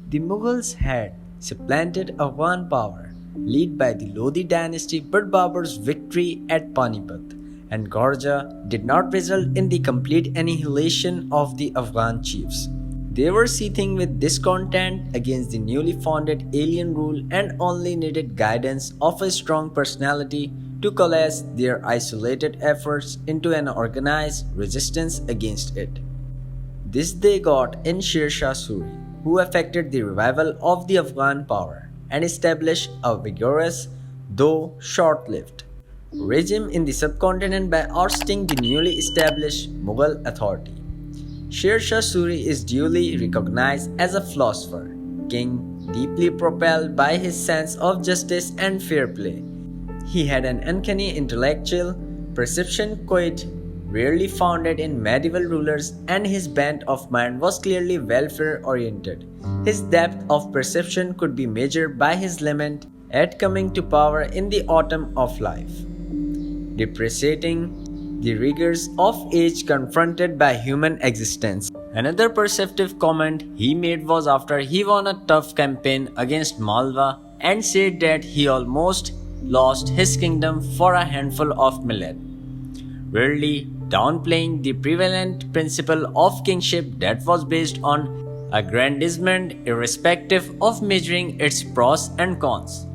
The Mughals had supplanted Afghan power, led by the Lodi dynasty, but Babur's victory at Panipat and Gorja did not result in the complete annihilation of the Afghan chiefs. They were seething with discontent against the newly founded alien rule and only needed guidance of a strong personality to coalesce their isolated efforts into an organized resistance against it. This they got in Sher Shah Suri, who effected the revival of the Afghan power and established a vigorous, though short-lived, regime in the subcontinent by ousting the newly established Mughal authority. Sher Shah Suri is duly recognized as a philosopher, king deeply propelled by his sense of justice and fair play. He had an uncanny intellectual perception quite rarely found in medieval rulers, and his bent of mind was clearly welfare-oriented. His depth of perception could be measured by his lament at coming to power in the autumn of life, depreciating the rigors of age confronted by human existence. Another perceptive comment he made was after he won a tough campaign against Malwa and said that he almost lost his kingdom for a handful of millet, rarely downplaying the prevalent principle of kingship that was based on aggrandizement irrespective of measuring its pros and cons.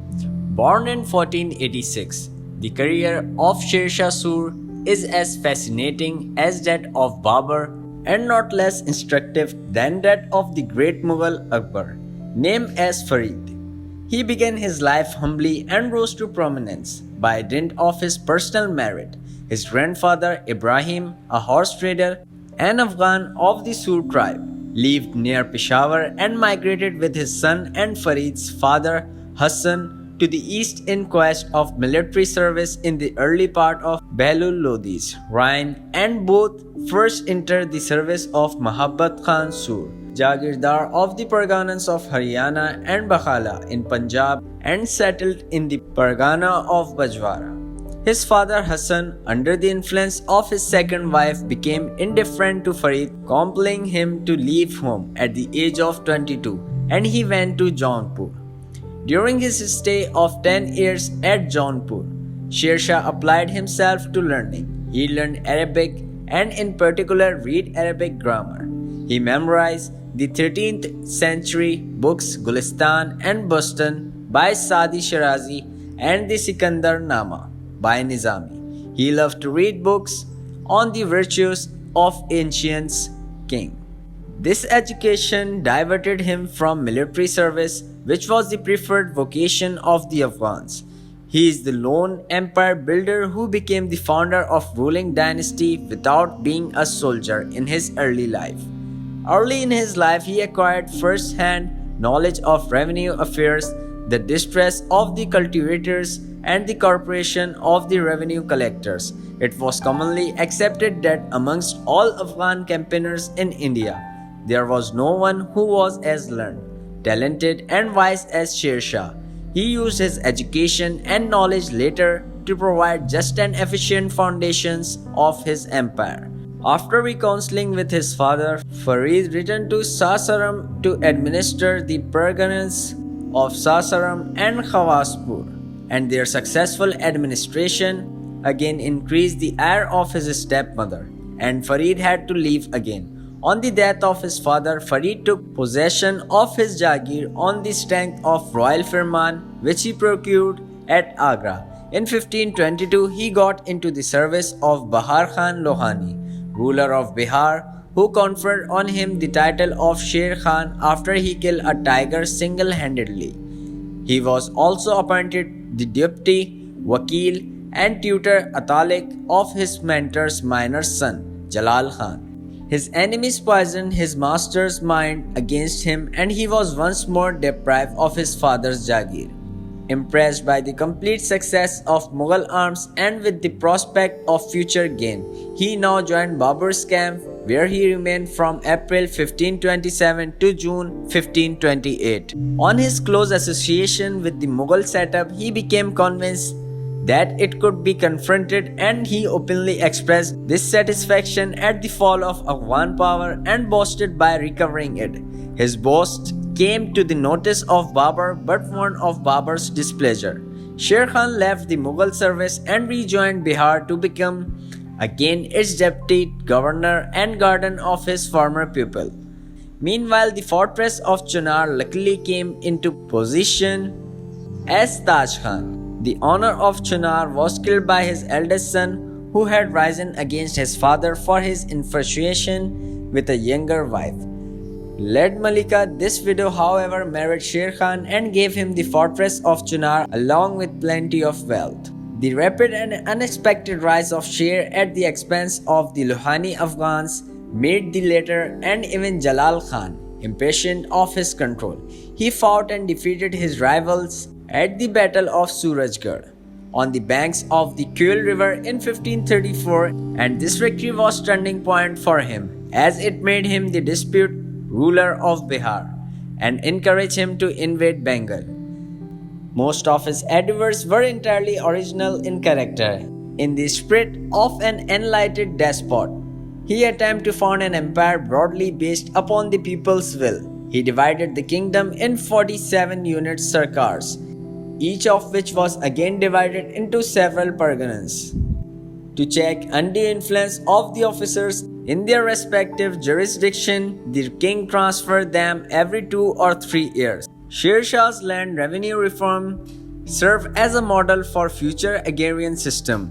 Born in 1486, the career of Sher Shah Suri is as fascinating as that of Babur and not less instructive than that of the great Mughal Akbar, named as Farid. He began his life humbly and rose to prominence by dint of his personal merit. His grandfather Ibrahim, a horse trader and Afghan of the Suri tribe, lived near Peshawar and migrated with his son and Farid's father Hassan to the east in quest of military service in the early part of Bahlol Lodi's reign, and both first entered the service of Mahabbat Khan Suri, Jagirdar of the Parganas of Haryana and Bakhala in Punjab, and settled in the Pargana of Bajwara. His father Hassan, under the influence of his second wife, became indifferent to Farid, compelling him to leave home at the age of 22, and he went to Jaunpur. During his stay of 10 years at Jaunpur, Sher Shah applied himself to learning. He learned Arabic and in particular read Arabic grammar. He memorized the 13th century books Gulistan and Bustan by Sadi Shirazi and the Sikandar Nama by Nizami. He loved to read books on the virtues of ancient kings. This education diverted him from military service, which was the preferred vocation of the Afghans. He is the lone empire builder who became the founder of ruling dynasty without being a soldier in his early life. Early in his life, he acquired first-hand knowledge of revenue affairs, the distress of the cultivators, and the corporation of the revenue collectors. It was commonly accepted that amongst all Afghan campaigners in India, there was no one who was as learned, talented, and wise as Sher Shah. He used his education and knowledge later to provide just and efficient foundations of his empire. After reconciling with his father, Farid returned to Sasaram to administer the Parganas of Sasaram and Khawaspur, and their successful administration again increased the ire of his stepmother, and Farid had to leave again. On the death of his father, Farid took possession of his Jagir on the strength of royal firman, which he procured at Agra. In 1522, he got into the service of Bahar Khan Lohani, ruler of Bihar, who conferred on him the title of Sher Khan after he killed a tiger single-handedly. He was also appointed the deputy, wakil, and tutor Atalik of his mentor's minor son, Jalal Khan. His enemies poisoned his master's mind against him, and he was once more deprived of his father's Jagir. Impressed by the complete success of Mughal arms and with the prospect of future gain, he now joined Babur's camp, where he remained from April 1527 to June 1528. On his close association with the Mughal setup, he became convinced that it could be confronted, and he openly expressed dissatisfaction at the fall of Afghan power and boasted by recovering it. His boast came to the notice of Babar but warned of Babar's displeasure. Sher Khan left the Mughal service and rejoined Bihar to become again its deputy governor and guardian of his former pupil. Meanwhile, the fortress of Chunar luckily came into position as Taj Khan, the owner of Chunar, was killed by his eldest son, who had risen against his father for his infatuation with a younger wife. Led Malika, this widow, however, married Sher Khan and gave him the fortress of Chunar along with plenty of wealth. The rapid and unexpected rise of Sher at the expense of the Lohani Afghans made the latter and even Jalal Khan impatient of his control. He fought and defeated his rivals at the Battle of Surajgarh on the banks of the Kuil River in 1534, and this victory was turning point for him as it made him the dispute ruler of Bihar and encouraged him to invade Bengal. Most of his endeavors were entirely original in character. In the spirit of an enlightened despot, he attempted to found an empire broadly based upon the people's will. He divided the kingdom in 47 unit sarkars, each of which was again divided into several parganas. To check undue influence of the officers in their respective jurisdiction, the king transferred them every 2 or 3 years. Sher Shah's land revenue reform served as a model for future agrarian system.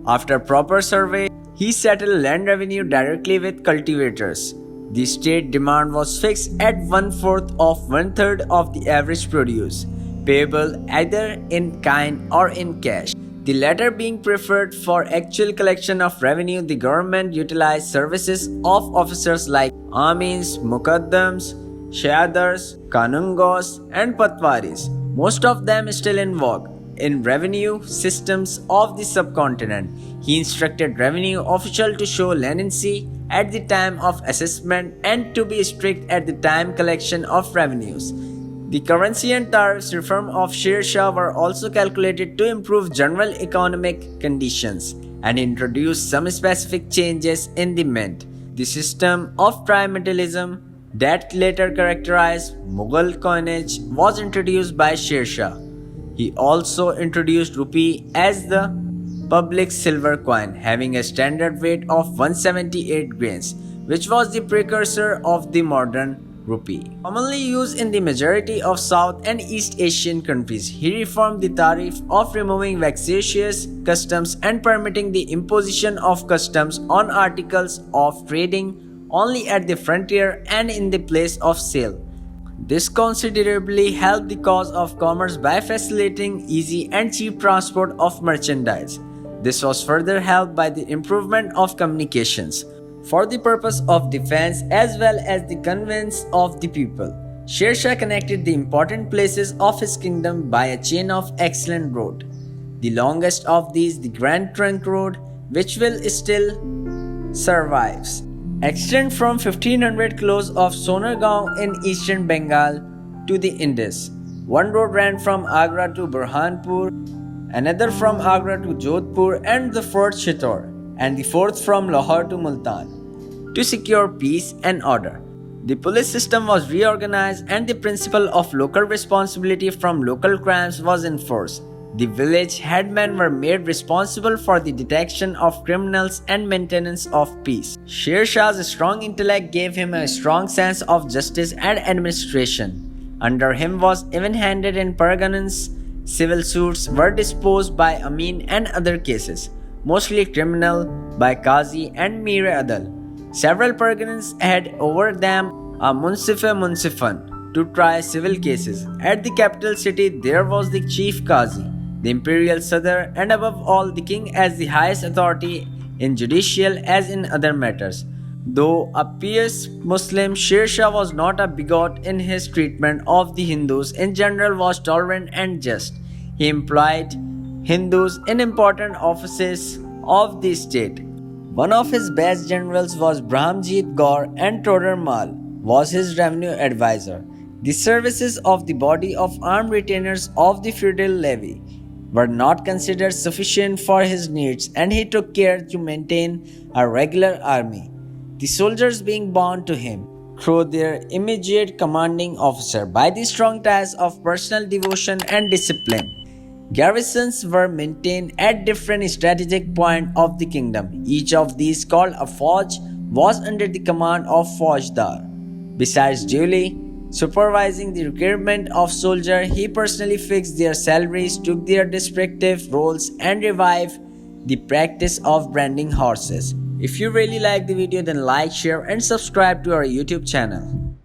After proper survey, he settled land revenue directly with cultivators. The state demand was fixed at 1/4 of 1/3 of the average produce, payable either in kind or in cash. The latter being preferred for actual collection of revenue. The government utilized services of officers like Amins, Muqaddams, Shayadars, Kanungos, and Patwaris, most of them still in vogue in revenue systems of the subcontinent. He instructed revenue officials to show leniency at the time of assessment and to be strict at the time collection of revenues. The currency and tariffs reform of Sher Shah were also calculated to improve general economic conditions and introduce some specific changes in the mint. The system of trimetallism that later characterized Mughal coinage was introduced by Sher Shah. He also introduced rupee as the public silver coin, having a standard weight of 178 grains, which was the precursor of the modern rupee. Commonly used in the majority of South and East Asian countries, he reformed the tariff of removing vexatious customs and permitting the imposition of customs on articles of trading only at the frontier and in the place of sale. This considerably helped the cause of commerce by facilitating easy and cheap transport of merchandise. This was further helped by the improvement of communications for the purpose of defense as well as the convenience of the people. Sher Shah connected the important places of his kingdom by a chain of excellent roads. The longest of these, the Grand Trunk Road, which will still survives, extend from 1500 kilos of Sonargaon in eastern Bengal to the Indus. One road ran from Agra to Burhanpur, another from Agra to Jodhpur and the fourth Chittor, and the fourth from Lahore to Multan. To secure peace and order, the police system was reorganized and the principle of local responsibility from local crimes was enforced. The village headmen were made responsible for the detection of criminals and maintenance of peace. Sher Shah's strong intellect gave him a strong sense of justice and administration. Under him was even-handed in parganas. Civil suits were disposed by Amin and other cases, mostly criminal, by Qazi and Mir Adal. Several parganas had over them a Munsif-e-Munsifan to try civil cases. At the capital city there was the chief Qazi, the imperial Sadr, and above all the king as the highest authority in judicial as in other matters. Though a pious Muslim, Sher Shah was not a bigot in his treatment of the Hindus. In general, was tolerant and just. He employed Hindus in important offices of the state. One of his best generals was Brahmjit Ghor, and Todar Mal was his revenue advisor. The services of the body of armed retainers of the feudal levy were not considered sufficient for his needs, and he took care to maintain a regular army, the soldiers being bound to him. through their immediate commanding officer by the strong ties of personal devotion and discipline. Garrisons were maintained at different strategic points of the kingdom. Each of these, called a Fauj, was under the command of Faujdaar. Besides duly supervising the recruitment of soldiers, he personally fixed their salaries, took their respective roles, and revived the practice of branding horses. If you really like the video, then like, share, and subscribe to our YouTube channel.